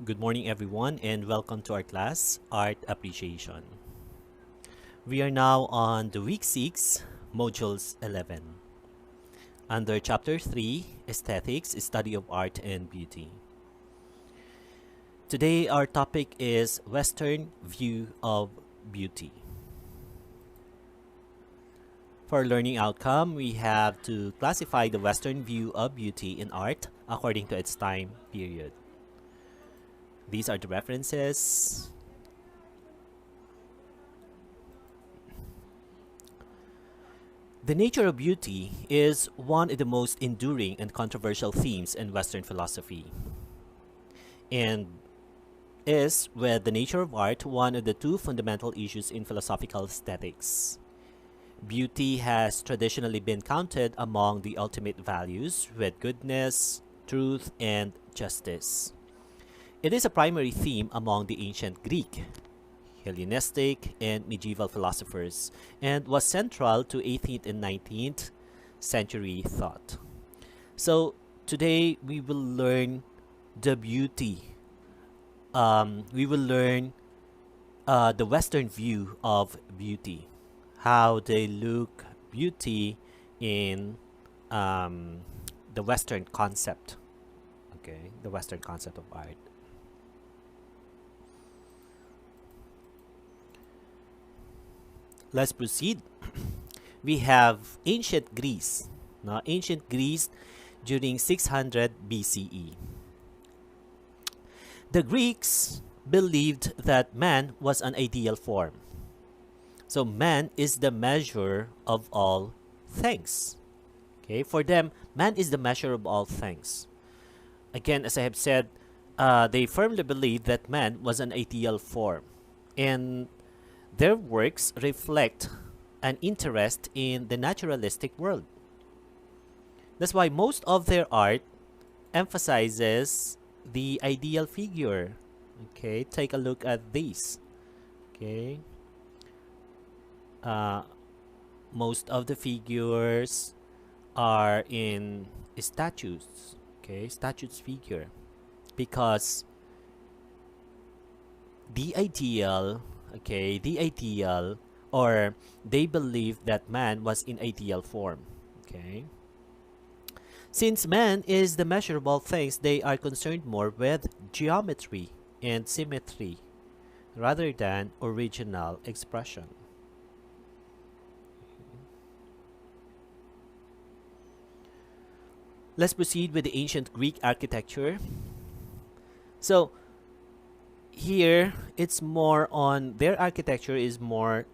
Good morning, everyone, and welcome to our class, Art Appreciation. We are now on the week 6, modules 11. Under chapter 3, Aesthetics, Study of Art and Beauty. Today, our topic is Western View of Beauty. For learning outcome, we have to classify the Western view of beauty in art according to its time period. These are the references. The nature of beauty is one of the most enduring and controversial themes in Western philosophy, and is, with the nature of art, one of the two fundamental issues in philosophical aesthetics. Beauty has traditionally been counted among the ultimate values, with goodness, truth, and justice. It is a primary theme among the ancient Greek, Hellenistic, and medieval philosophers, and was central to 18th and 19th century thought. So today we will learn the beauty. We will learn the Western view of beauty, how they look beauty in the Western concept. Okay, the Western concept of art. Let's proceed. We have ancient Greece. Now, ancient Greece during 600 BCE. The Greeks believed that man was an ideal form. So man is the measure of all things. Okay, for them, man is the measure of all things. Again, as I have said, they firmly believed that man was an ideal form, and their works reflect an interest in the naturalistic world. That's why most of their art emphasizes the ideal figure. Okay, take a look at these. Okay, uh, most of the figures are in statues. Okay, statues figure, because the ideal, or they believe that man was in ideal form. Okay, since man is the measure of all things, they are concerned more with geometry and symmetry rather than original expression. Let's proceed with the ancient Greek architecture. So here, it's more on their architecture is more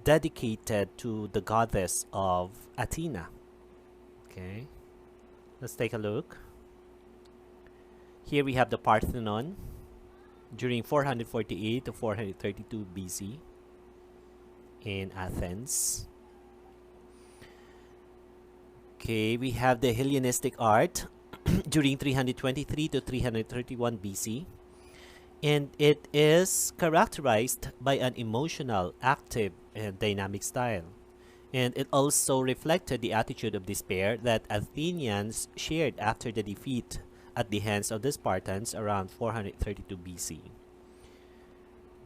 dedicated to the goddess of Athena. Okay, let's take a look. Here we have the Parthenon during 448 to 432 BC in Athens. Okay, we have the Hellenistic art during 323 to 331 BC. And it is characterized by an emotional, active, and dynamic style. And it also reflected the attitude of despair that Athenians shared after the defeat at the hands of the Spartans around 432 BC.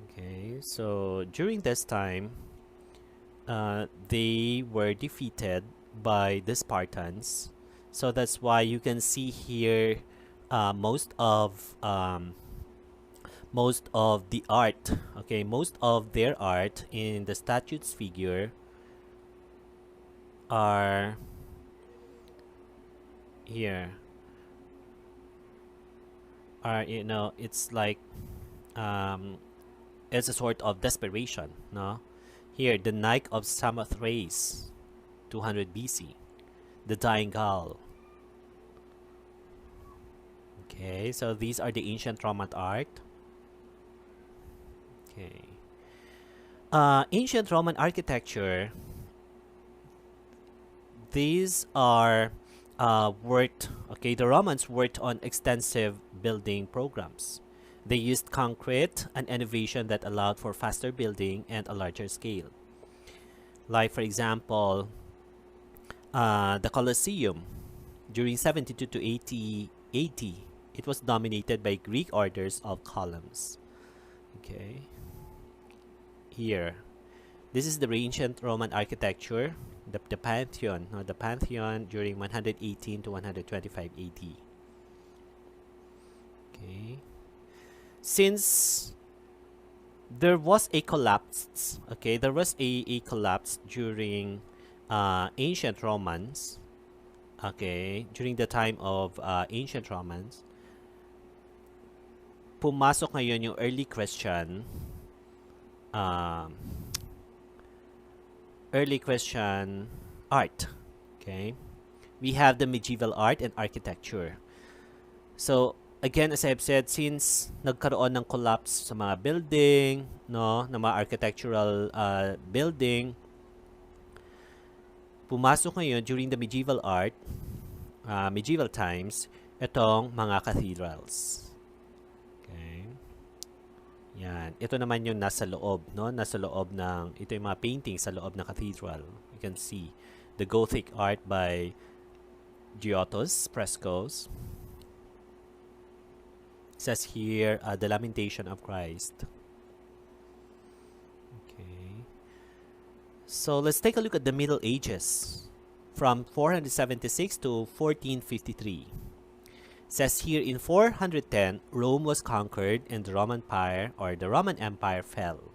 Okay, so during this time, they were defeated by the Spartans. So that's why you can see here most of the art, okay, most of their art in the statues figure are here, are, it's like it's a sort of desperation, no? Here, the Nike of Samothrace, 200 BC, the Dying Gull. Okay, so these are the ancient Roman art. Okay. Ancient Roman architecture, these are the Romans worked on extensive building programs. They used concrete, an innovation that allowed for faster building and a larger scale. Like, for example, the Colosseum during 72 to 80 AD it was dominated by Greek orders of columns. Okay. Here, this is the ancient Roman architecture, the Pantheon, no, the Pantheon during 118 to 125 AD. Okay. Since there was a collapse, okay, there was a collapse during ancient Romans, okay, during the time of ancient Romans, pumasok ngayon yung early Christian art. Okay, we have the medieval art and architecture. So again, as I've said, since nagkaroon ng collapse sa mga building, no, na mga architectural building, pumasok ngayon during the medieval art, medieval times, itong mga cathedrals. Okay. Yan. Ito naman yung nasa loob, no? Nasa loob ng, ito yung mga paintings sa loob ng cathedral. You can see the Gothic art by Giotto's frescoes. It says here, the Lamentation of Christ. Okay. So let's take a look at the Middle Ages from 476 to 1453. It says here in 410, Rome was conquered and the Roman Empire fell.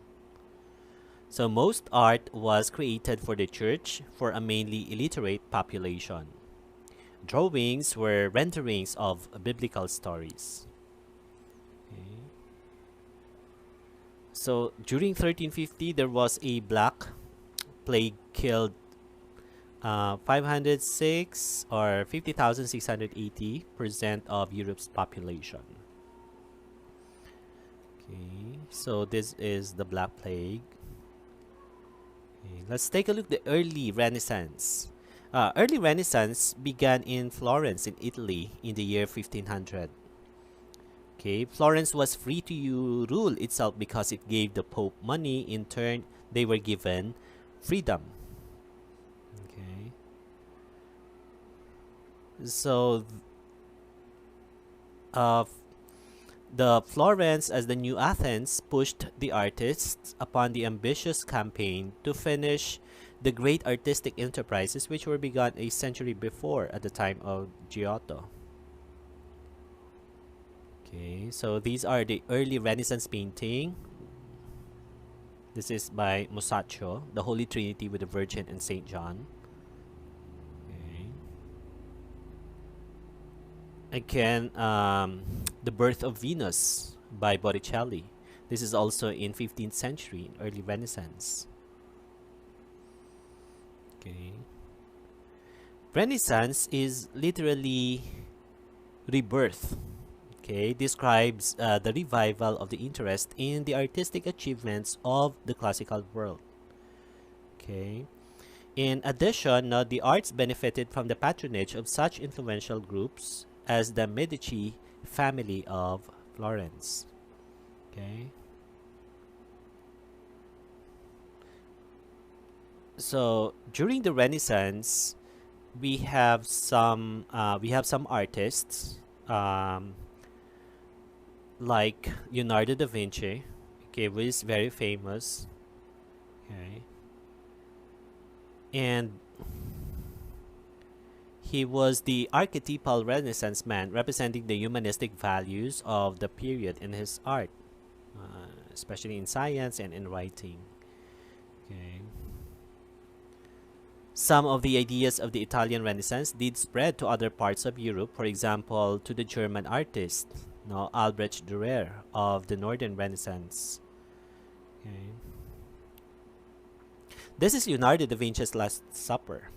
So most art was created for the church for a mainly illiterate population. Drawings were renderings of biblical stories. Okay. So during 1350, there was a black plague killed 506 or 50,680% of Europe's population. Okay, so this is the Black Plague. Okay, let's take a look at the early Renaissance. Early Renaissance began in Florence in Italy in the year 1500. Okay, Florence was free to rule itself because it gave the Pope money. In turn, they were given freedom. Okay. So the Florence as the new Athens pushed the artists upon the ambitious campaign to finish the great artistic enterprises which were begun a century before at the time of Giotto. Okay, so these are the early Renaissance painting. This is by Masaccio, the Holy Trinity with the Virgin and Saint John. Okay. Again, The Birth of Venus by Botticelli. This is also in 15th century, early Renaissance. Okay. Renaissance is literally rebirth. Okay, describes the revival of the interest in the artistic achievements of the classical world. Okay. In addition, the arts benefited from the patronage of such influential groups as the Medici family of Florence. Okay. So during the Renaissance, we have some artists like Leonardo da Vinci, okay, who is very famous. Okay. And he was the archetypal Renaissance man representing the humanistic values of the period in his art, especially in science and in writing. Okay. Some of the ideas of the Italian Renaissance did spread to other parts of Europe, for example, to the German artist, Albrecht Dürer of the Northern Renaissance. Okay. This is Leonardo da Vinci's Last Supper.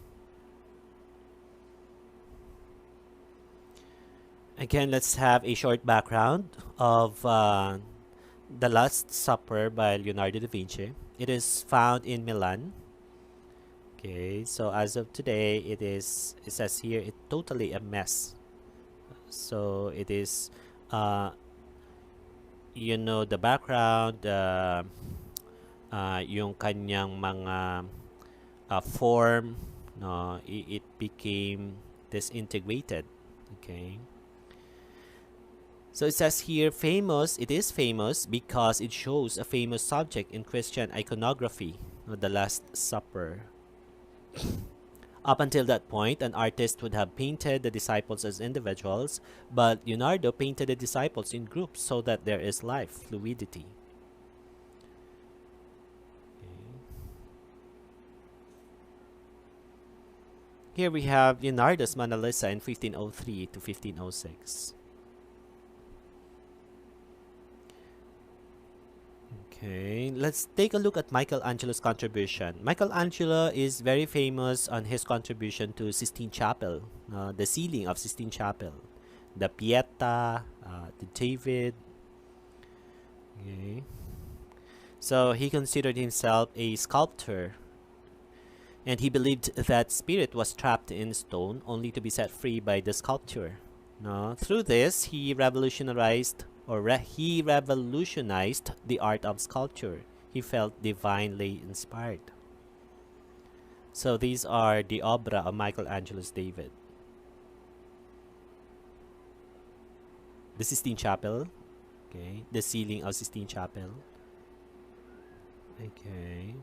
Again, let's have a short background of The Last Supper by Leonardo da Vinci. It is found in Milan. Okay, so as of today, it says here, it's totally a mess. So it is, the background, yung kanyang mga form, it became disintegrated. Okay. So it says here, famous, it is famous because it shows a famous subject in Christian iconography, the Last Supper. Up until that point, an artist would have painted the disciples as individuals, but Leonardo painted the disciples in groups so that there is life, fluidity. Here we have Leonardo's Mona Lisa in 1503 to 1506. Okay, let's take a look at Michelangelo's contribution. Michelangelo is very famous on his contribution to Sistine Chapel, the ceiling of Sistine Chapel, the Pieta, the David. Okay. So he considered himself a sculptor, and he believed that spirit was trapped in stone only to be set free by the sculpture. Through this, he revolutionized the art of sculpture. He felt divinely inspired. So these are the obra of Michelangelo's David. The Sistine Chapel. Okay, the ceiling of Sistine Chapel. Okay.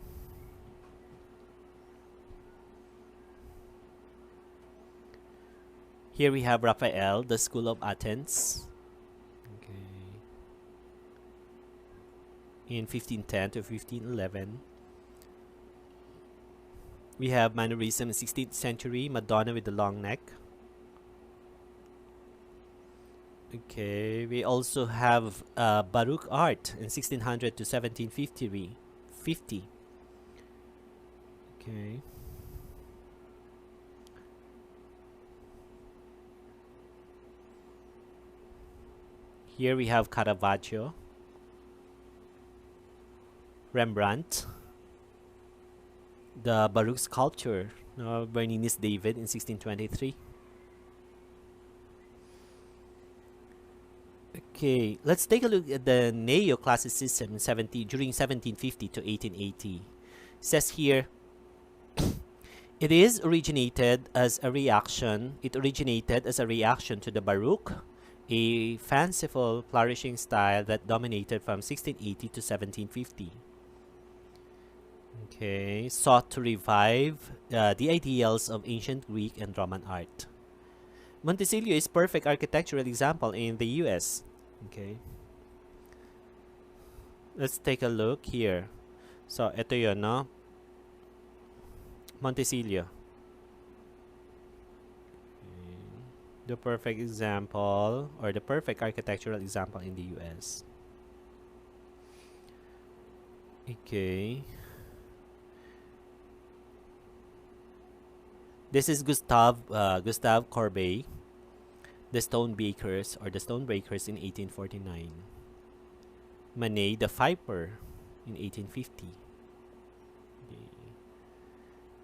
Here we have Raphael, the School of Athens. Okay. In 1510 to 1511. We have Mannerism in 16th century, Madonna with the long neck. Okay, we also have Baroque art in 1600 to 1750. Okay. Here we have Caravaggio, Rembrandt, the Baroque sculpture, Bernini's David in 1623. Okay, let's take a look at the Neoclassicism during 1750 to 1880. It says here, it originated as a reaction to the Baroque, a fanciful, flourishing style that dominated from 1680 to 1750. Okay, sought to revive the ideals of ancient Greek and Roman art. Monticello is perfect architectural example in the US. Okay. Let's take a look here. So, ito yun, no? Monticello. The perfect example, or the perfect architectural example in the US. Okay. This is Gustave Courbet, the Stonebreakers in 1849. Manet, the Viper in 1850.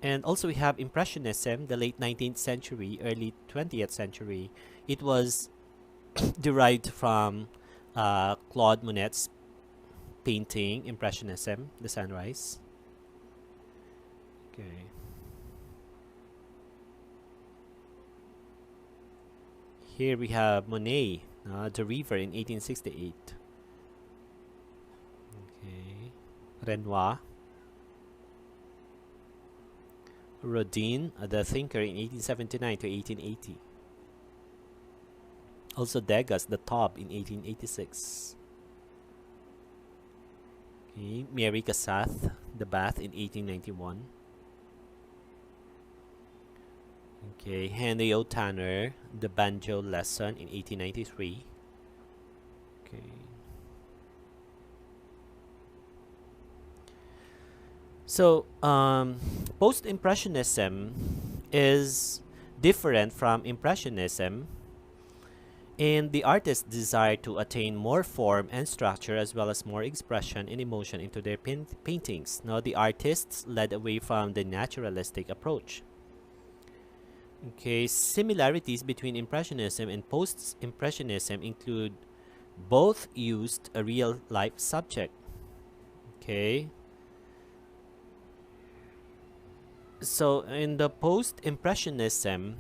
And also we have Impressionism, the late 19th century, early 20th century. It was derived from Claude Monet's painting, Impressionism, the sunrise. Okay. Here we have Monet, the River in 1868. Okay. Renoir. Rodin, the Thinker in 1879 to 1880. Also Degas, the Taube in 1886. Okay. Mary Cassatt, the Bath in 1891. Okay, Henry O. Tanner, the Banjo Lesson in 1893. Okay. So, post-impressionism is different from impressionism in the artist's desire to attain more form and structure as well as more expression and emotion into their paintings. Now, the artists led away from the naturalistic approach. Okay, similarities between Impressionism and Post-Impressionism include both used a real-life subject. Okay. So in the Post-Impressionism,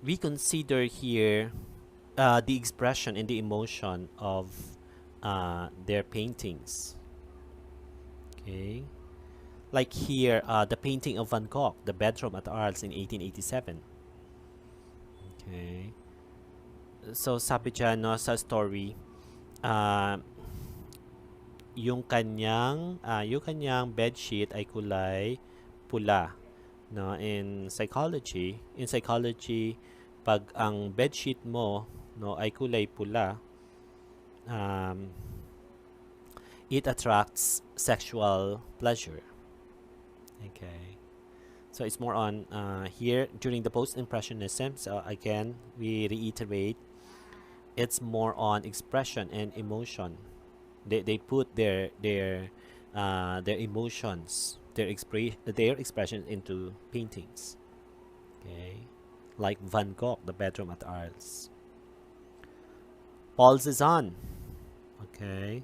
we consider here the expression and the emotion of their paintings. Okay, like here, the painting of Van Gogh, The Bedroom at Arles in 1887. Okay, so sabi dyan, no, sa story, uh, yung kanyang bedsheet ay kulay pula, no. In psychology, pag ang bedsheet mo, no, ay kulay pula, um, it attracts sexual pleasure. Okay, so it's more on here during the post-impressionism. So again, we reiterate, it's more on expression and emotion. They put their emotions, their expression into paintings. Okay, like Van Gogh, The Bedroom at Arles. Paul Cézanne. Okay,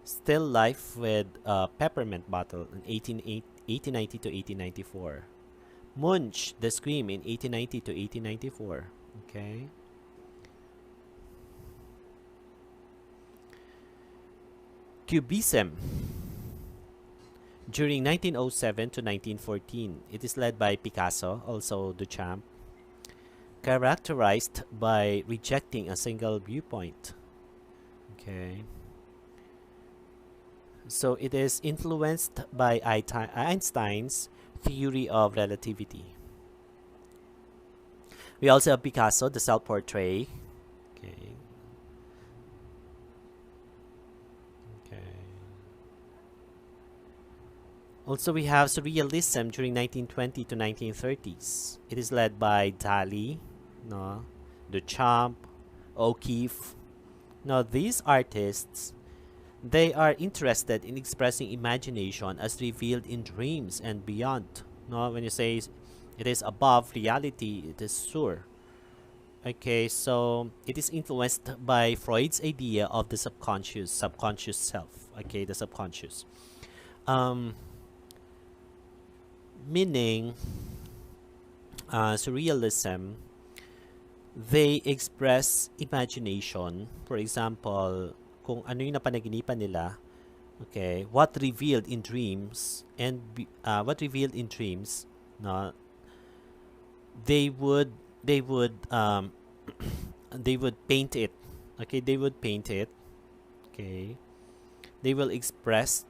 Still Life with a Peppermint Bottle in 1890 to 1894. Munch, The Scream in 1890 to 1894. Okay. Cubism during 1907 to 1914. It is led by Picasso, also Duchamp, characterized by rejecting a single viewpoint. Okay. So it is influenced by Einstein's theory of relativity. We also have Picasso, the self-portrait. Okay. Okay. Also, we have Surrealism during 1920 to 1930s. It is led by Dali, no, Duchamp, O'Keeffe. Now, these artists, they are interested in expressing imagination as revealed in dreams and beyond. No, when you say it is above reality, it is sur. Okay, so it is influenced by Freud's idea of the subconscious self. Okay, the subconscious. Meaning, surrealism, they express imagination. For example, kung ano yung napanaginipan nila, okay, what revealed in dreams, no, they would they would paint it. Okay, they would paint it. Okay, they will express.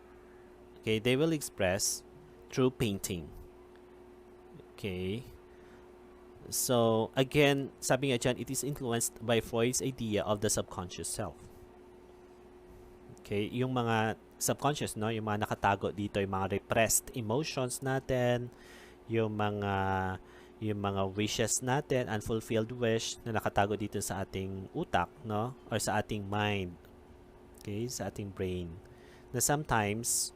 Okay, they will express through painting. Okay. So again, sabi nga dyan, it is influenced by Freud's idea of the subconscious self. Okay, yung mga subconscious, no, yung mga nakatago dito, yung mga repressed emotions natin, yung mga wishes natin, unfulfilled wish na nakatago dito sa ating utak, no, or sa ating mind. Okay, sa ating brain. Na sometimes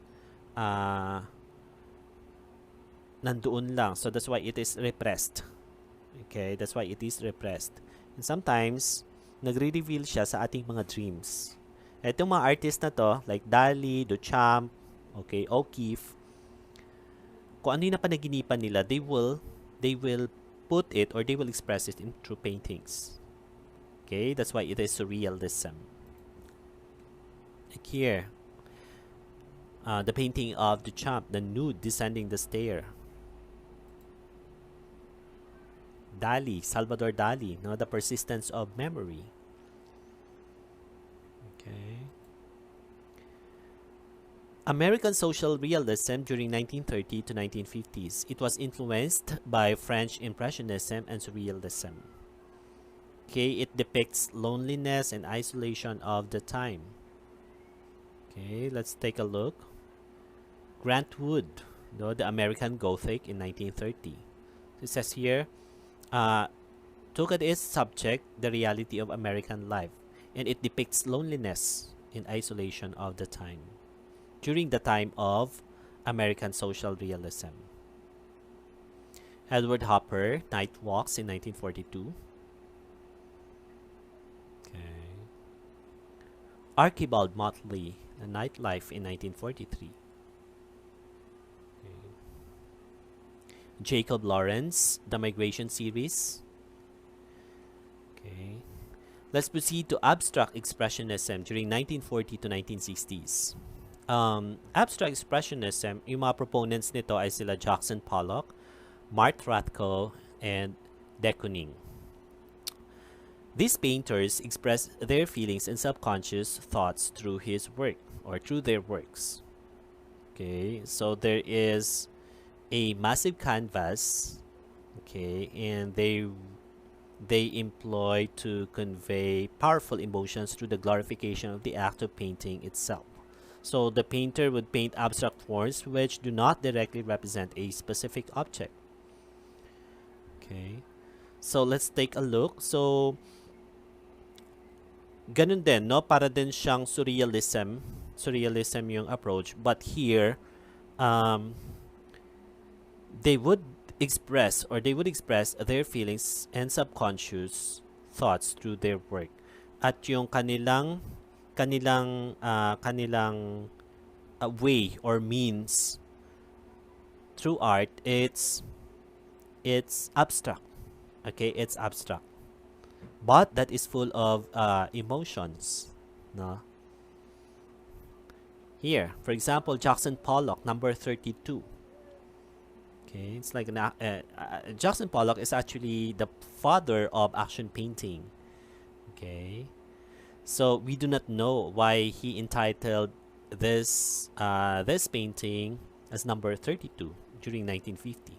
nandoon lang. So that's why it is repressed. Okay, that's why it is repressed. And sometimes nagre-reveal siya sa ating mga dreams. Itong mga artist na to, like Dali, Duchamp, okay, O'Keeffe, kung ano yung napanaginipan nila, they will put it or they will express it in through paintings. Okay, that's why it is surrealism. Like here, the painting of Duchamp, the nude descending the stair. Dali, Salvador Dali, no, the persistence of memory. Okay. American social realism during 1930 to 1950s. It was influenced by French Impressionism and Surrealism. Okay, it depicts loneliness and isolation of the time. Okay, let's take a look. Grant Wood, no, the American Gothic in 1930. It says here, took as its subject the reality of American life, and it depicts loneliness and isolation of the time during the time of American social realism. Edward Hopper, Night Walks in 1942. Okay. Archibald Motley, The Nightlife in 1943. Okay. Jacob Lawrence, The Migration Series. Okay. Let's proceed to abstract expressionism during 1940 to 1960s. Abstract expressionism, yung mga proponents nito ay sila Jackson Pollock, Mark Rothko, and de Kooning. These painters express their feelings and subconscious thoughts through his work or through their works. Okay, so there is a massive canvas, okay, and they employ to convey powerful emotions through the glorification of the act of painting itself. So the painter would paint abstract forms which do not directly represent a specific object. Okay. So let's take a look. So ganun din, no? Para din siyang surrealism. Surrealism yung approach. But here, they would express their feelings and subconscious thoughts through their work. At yung kanilang way or means through art, it's abstract. Okay, it's abstract, but that is full of emotions. No. Here, for example, Jackson Pollock, number 32. Okay, it's like Jackson Pollock is actually the father of action painting. Okay, so we do not know why he entitled this painting as number 32 during 1950.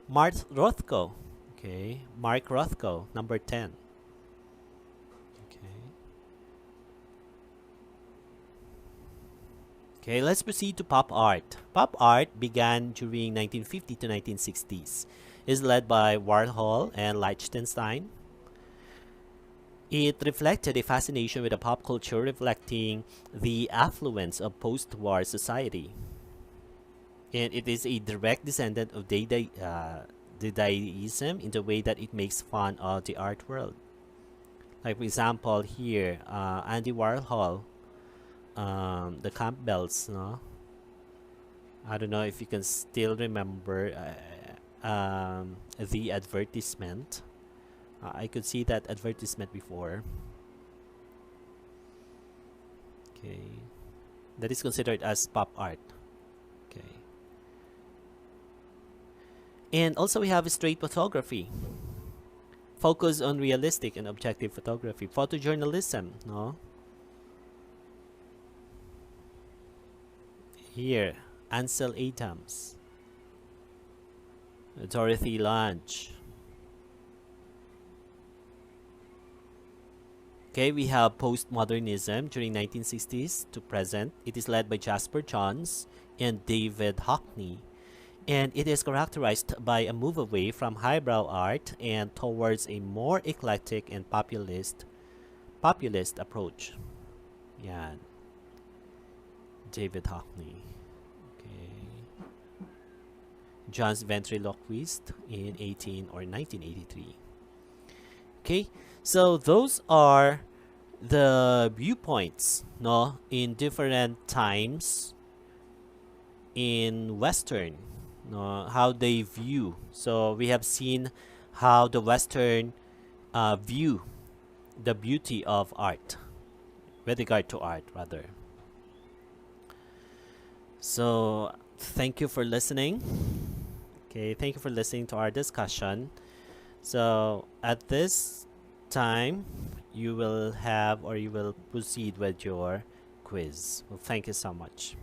Mark Rothko, okay, Mark Rothko, number 10. Okay, let's proceed to pop art. Pop art began during 1950 to 1960s. Is led by Warhol and Liechtenstein. It reflected a fascination with the pop culture, reflecting the affluence of post-war society. And it is a direct descendant of Dadaism in the way that it makes fun of the art world. Like, for example, here, Andy Warhol, the Campbells, no? I don't know if you can still remember the advertisement. I could see that advertisement before. Okay, that is considered as pop art. Okay, and also we have straight photography, focus on realistic and objective photography, photojournalism, no? Here, Ansel Adams, Dorothy Lange. Okay, we have postmodernism during 1960s to present. It is led by Jasper Johns and David Hockney, and it is characterized by a move away from highbrow art and towards a more eclectic and populist approach. Yeah, David Hockney. Okay. John's ventriloquist in 1983. Okay, so those are the viewpoints, no, in different times in Western, no, how they view. So we have seen how the Western view the beauty of art, with regard to art, rather. So thank you for listening. Okay, thank you for listening to our discussion. So at this time, you will proceed with your quiz. Well, thank you so much.